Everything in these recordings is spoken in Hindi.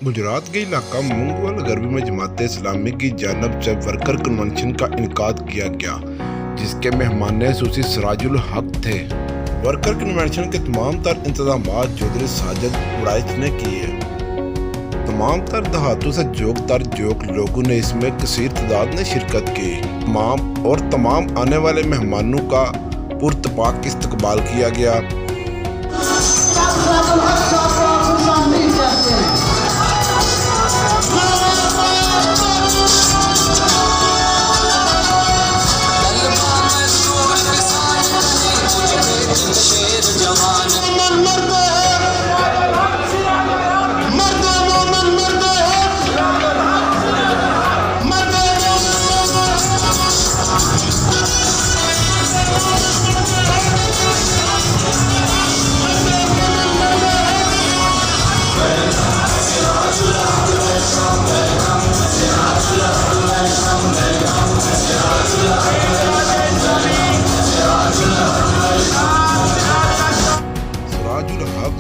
गुजरात के इलाका मूंगवाल गर्वी में जमात इस्लामी की जानब से वर्कर कन्वेंशन का इनकाद किया गया, जिसके मेहमान सूसी सिराजुल हक थे। वर्कर कन्वेंशन के तमाम तर इंतजाम चौधरी साजिद वड़ैच ने किए। तमाम तर दहातों से जोक लोगों ने इसमें कसीर तादाद ने शिरकत की। तमाम आने वाले मेहमानों का पुरतपाक इस्तकबाल किया गया।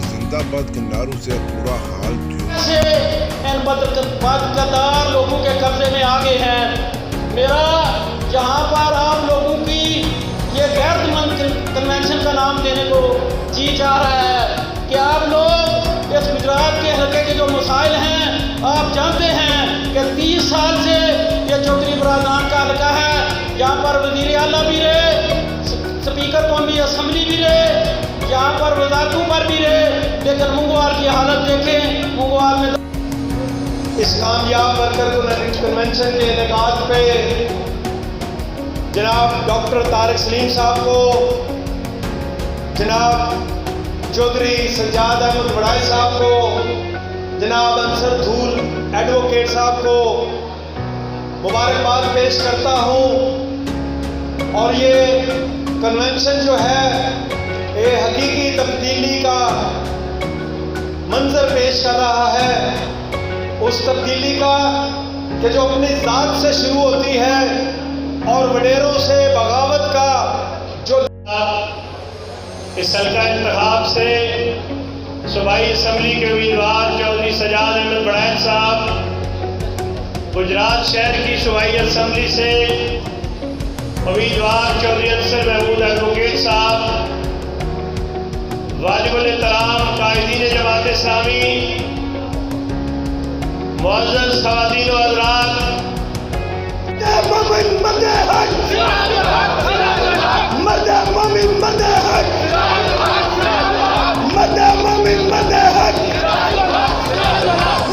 जिंदाबाद के नारों से पूरा हाल बदकदार लोगों के कब्जे में आ गए हैं। मेरा जहां पर आप लोगों की ये गैरतमंद कन्वेंशन का नाम देने को जी चाह रहा है कि आप लोग इस गुजरात के हल्के के जो मसाइल हैं, आप जानते हैं कि 30 साल से ये चौधरी बरादरान का हल्का है। यहाँ पर वज़ीर आला भी रहे, स्पीकर कौमी असम्बली भी रहे, यहाँ पर वजारतों पर भी रहे, लेकिन मूंगवाल की हालत देखें। मूंगवाल में इस कामयाब वर्कर कन्वेंशन के इनेकाद पे जनाब डॉक्टर तारिक सलीम साहब को, जनाब चौधरी सज्जाद अहमद वड़ैच साहब को, जनाब अंसर धूल एडवोकेट साहब को मुबारकबाद पेश करता हूँ। और ये कन्वेंशन जो है ये हकीकी तब्दीली का मंजर पेश कर रहा है, उस तब्दीली का कि जो अपनी ज़ात से शुरू होती है और वडेरों से बगावत का जो इस हल्का इंतखाब से सूबाई असम्बली के उम्मीदवार चौधरी सज्जाद अहमद वड़ैच साहब, गुजरात शहर की सूबाई असम्बली से उम्मीदवार चौधरी अंसर महमूद एडवोकेट साहब, वाजिबुल एहतराम कायदीन जमात इस्लामी, मुअज़्ज़ज़ ख़वातीन व हज़रात,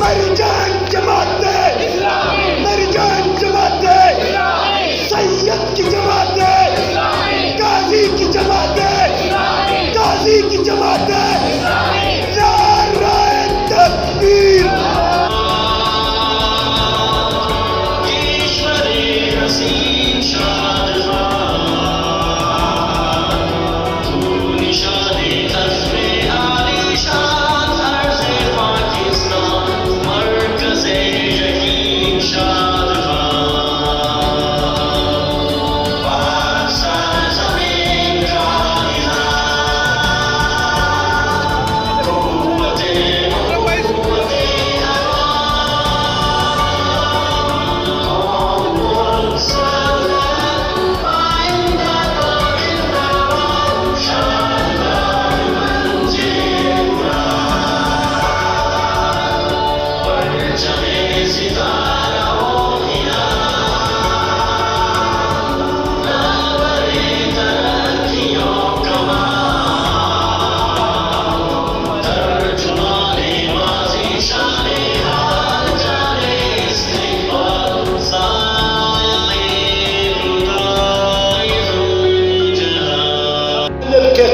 मेरी जान जमात है, मेरी जान जमात है, सैयद की जमात है, गाजी की जमात है, गाजी की जमात है, नारे तकबीर।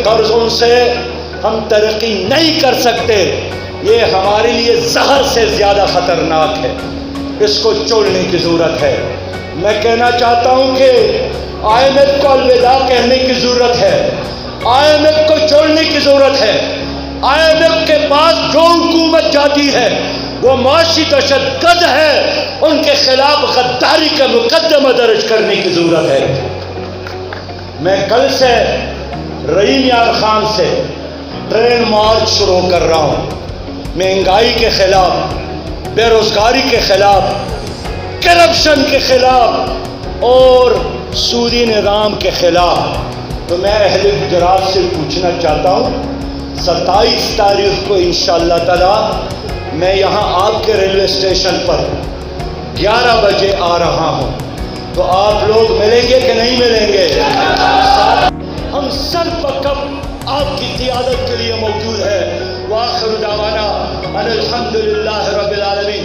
कर्जों से हम तरक्की नहीं कर सकते, ये हमारे लिए जहर से ज्यादा खतरनाक है, इसको छोड़ने की जरूरत है। मैं कहना चाहता हूं कि IMF को अलविदा कहने की जरूरत है, IMF को छोड़ने की जरूरत है। IMF के पास जो हुकूमत जाती है वो माशी तशद्दुद है, उनके खिलाफ गद्दारी का मुकदमा दर्ज करने की जरूरत है। मैं कल से रहीम यार खान से ट्रेन मार्च शुरू कर रहा हूँ, महंगाई के खिलाफ, बेरोजगारी के खिलाफ, करप्शन के खिलाफ और सूदी निज़ाम के खिलाफ। तो मैं अहले गुजरात से पूछना चाहता हूँ, 27 तारीख को इंशाअल्लाह ताला मैं यहाँ आपके रेलवे स्टेशन पर 11 बजे आ रहा हूँ, तो आप लोग मिलेंगे कि नहीं मिलेंगे? हम सर पकब आपकी क़ियादत के लिए मौजूद है। वाखिर दावाना अनिल हम्दुलिल्लाहि रब्बिल आलमीन।